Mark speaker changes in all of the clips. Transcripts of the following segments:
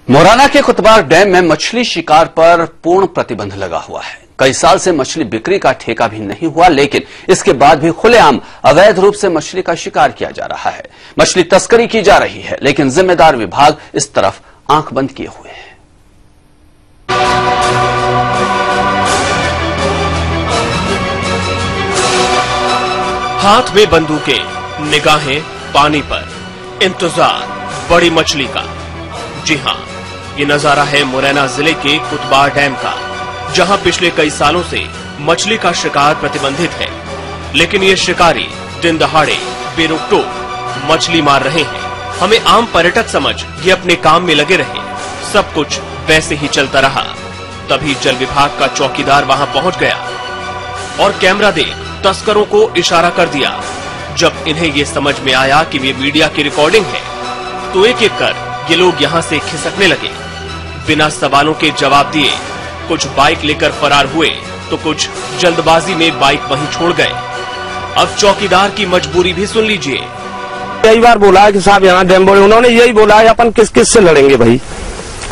Speaker 1: मोराना के कुतबार डैम में मछली शिकार पर पूर्ण प्रतिबंध लगा हुआ है। कई साल से मछली बिक्री का ठेका भी नहीं हुआ, लेकिन इसके बाद भी खुलेआम अवैध रूप से मछली का शिकार किया जा रहा है। मछली तस्करी की जा रही है, लेकिन जिम्मेदार विभाग इस तरफ आंख बंद किए हुए है।
Speaker 2: हाथ में बंदूकें, निगाहें पानी पर, इंतजार बड़ी मछली का। जी हां, ये नजारा है मुरैना जिले के कुतबार डैम का, जहां पिछले कई सालों से मछली का शिकार प्रतिबंधित है। लेकिन ये शिकारी दिन दहाड़े बेरोक-टोक मछली मार रहे हैं। हमें आम पर्यटक समझ ये अपने काम में लगे रहे, सब कुछ वैसे ही चलता रहा। तभी जल विभाग का चौकीदार वहां पहुंच गया और कैमरा दे तस्करों को इशारा कर दिया। जब इन्हें ये समझ में आया कि ये मीडिया की रिकॉर्डिंग है, तो एक एक कर ये लोग यहाँ से खिसकने लगे। बिना सवालों के जवाब दिए कुछ बाइक लेकर फरार हुए, तो कुछ जल्दबाजी में बाइक वहीं छोड़ गए। अब चौकीदार की मजबूरी भी सुन लीजिए।
Speaker 3: कई बार बोला है कि साहब यहाँ डैम बोर्ड, उन्होंने यही बोला है अपन किस किस से लड़ेंगे भाई,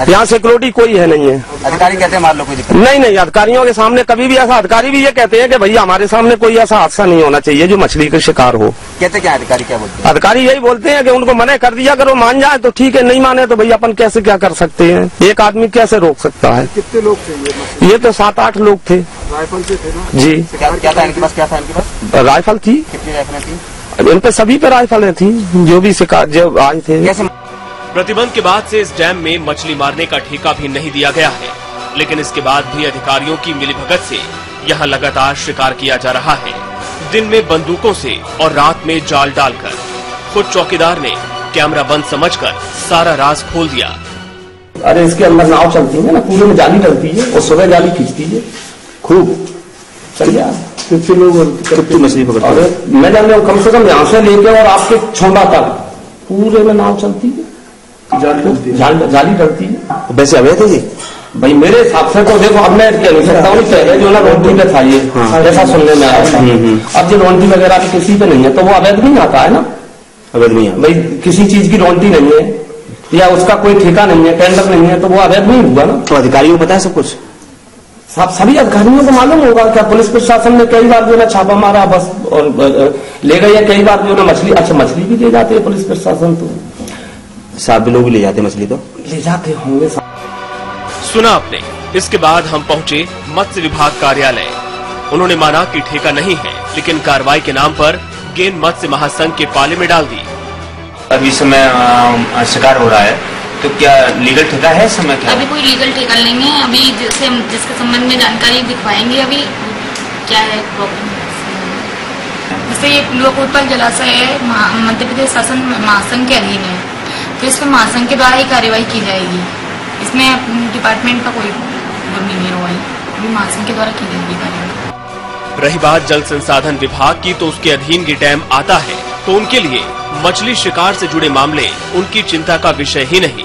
Speaker 3: यहाँ सिक्योरिटी कोई है नहीं है।
Speaker 4: अधिकारी कहते हैं मार लो, कोई दिक्कत
Speaker 3: नहीं, अधिकारियों के सामने कभी भी ऐसा, अधिकारी भी ये कहते हैं कि भैया हमारे सामने कोई ऐसा हादसा नहीं होना चाहिए जो मछली का शिकार हो।
Speaker 4: कहते क्या अधिकारी क्या बोलते हैं?
Speaker 3: अधिकारी यही बोलते हैं कि उनको मना कर दिया करो, मान जाए तो ठीक है, नहीं माने तो भैया अपन कैसे क्या कर सकते हैं, एक आदमी कैसे रोक सकता है।
Speaker 5: कितने लोग थे
Speaker 3: ये तो 7-8 लोग थे।
Speaker 5: राइफल से थे ना
Speaker 3: जी।
Speaker 4: क्या था इनके पास? क्या था इनके पास?
Speaker 3: राइफल थी।
Speaker 4: कितनी राइफलें थी?
Speaker 3: इन पे सभी पे राइफलें थी जो भी शिकार जो आए थे।
Speaker 2: प्रतिबंध के बाद से इस डैम में मछली मारने का ठेका भी नहीं दिया गया है, लेकिन इसके बाद भी अधिकारियों की मिलीभगत से यहाँ लगातार शिकार किया जा रहा है। दिन में बंदूकों से और रात में जाल डालकर। खुद चौकीदार ने कैमरा बंद समझकर सारा राज खोल दिया।
Speaker 3: अरे इसके अंदर नाव चलती है ना, पूरे में जाली डलती है और सुबह जाली खींचती है खूब। चलिए
Speaker 5: कितने लोग कितनी मछली पकड़ते हैं?
Speaker 3: मैं जान रहा हूँ, कम से कम यहाँ से लेके और आपके छोटा तक पूरे में नाव चलती है, जाली डलती है।
Speaker 4: वैसे अवैध है जी
Speaker 3: भाई मेरे हिसाब से तो देखो, अब मैं कह नहीं सकता हूँ, पहले जो ना रोटी पे था ये, ऐसा सुनने में आया था। अब जो रोटी वगैरह भी किसी पे नहीं है तो वो अवैध नहीं आता है ना।
Speaker 4: अवैध नहीं है
Speaker 3: भाई, किसी चीज की रोटी नहीं है या उसका कोई ठेका नहीं है, टेंडर नहीं है, तो वो अवैध नहीं हुआ ना।
Speaker 4: तो अधिकारियों को पता है सब कुछ?
Speaker 3: सभी अधिकारियों को मालूम होगा। क्या पुलिस प्रशासन ने कई बार जो ना छापा मारा बस और ले गई है, कई बार जो ना मछली, अच्छा मछली भी ले जाते है पुलिस प्रशासन, तो
Speaker 4: 7 लोग भी ले जाते मछली, तो
Speaker 3: ले जाते होंगे।
Speaker 2: सुना आपने। इसके बाद हम पहुंचे मत्स्य विभाग कार्यालय। उन्होंने माना कि ठेका नहीं है, लेकिन कार्रवाई के नाम पर गेंद मत्स्य महासंघ के पाले में डाल दी।
Speaker 6: अभी समय शिकार हो रहा है, तो क्या लीगल ठेका है इस समय? क्या
Speaker 7: अभी कोई लीगल ठेका नहीं है। अभी जिसके संबंध में जानकारी दिखवाएंगे अभी क्या है प्रॉब्लम। जैसे ये लोकोत्पल जलाशय है, मध्य प्रदेश शासन महासंघ के अधीन है, तो इसमें महासंघ के द्वारा ही कार्यवाही की जाएगी। इसमें डिपार्टमेंट का कोई नहीं होगा, अभी महासंघ के द्वारा की जाएगी कार्यवाही।
Speaker 2: रही बात जल संसाधन विभाग की, तो उसके अधीन ये डैम आता है, तो उनके लिए मछली शिकार से जुड़े मामले उनकी चिंता का विषय ही नहीं।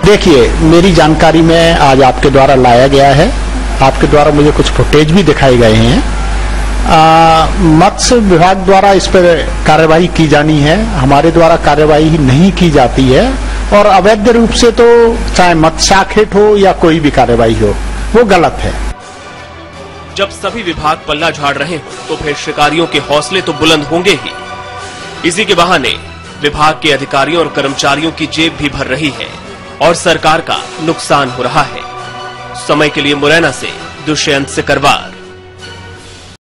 Speaker 8: देखिए, मेरी जानकारी में आज आपके द्वारा लाया गया है, आपके द्वारा मुझे कुछ फुटेज भी दिखाए गए हैं। मत्स्य विभाग द्वारा इस पर कार्रवाई की जानी है, हमारे द्वारा कार्रवाई नहीं की जाती है। और अवैध रूप से तो चाहे मत्स्याखेट हो या कोई भी कार्रवाई हो, वो गलत है।
Speaker 2: जब सभी विभाग पल्ला झाड़ रहे हो, तो फिर शिकारियों के हौसले तो बुलंद होंगे ही। इसी के बहाने विभाग के अधिकारियों और कर्मचारियों की जेब भी भर रही है और सरकार का नुकसान हो रहा है। समय के लिए मुरैना से दुष्यंत सिकरवार।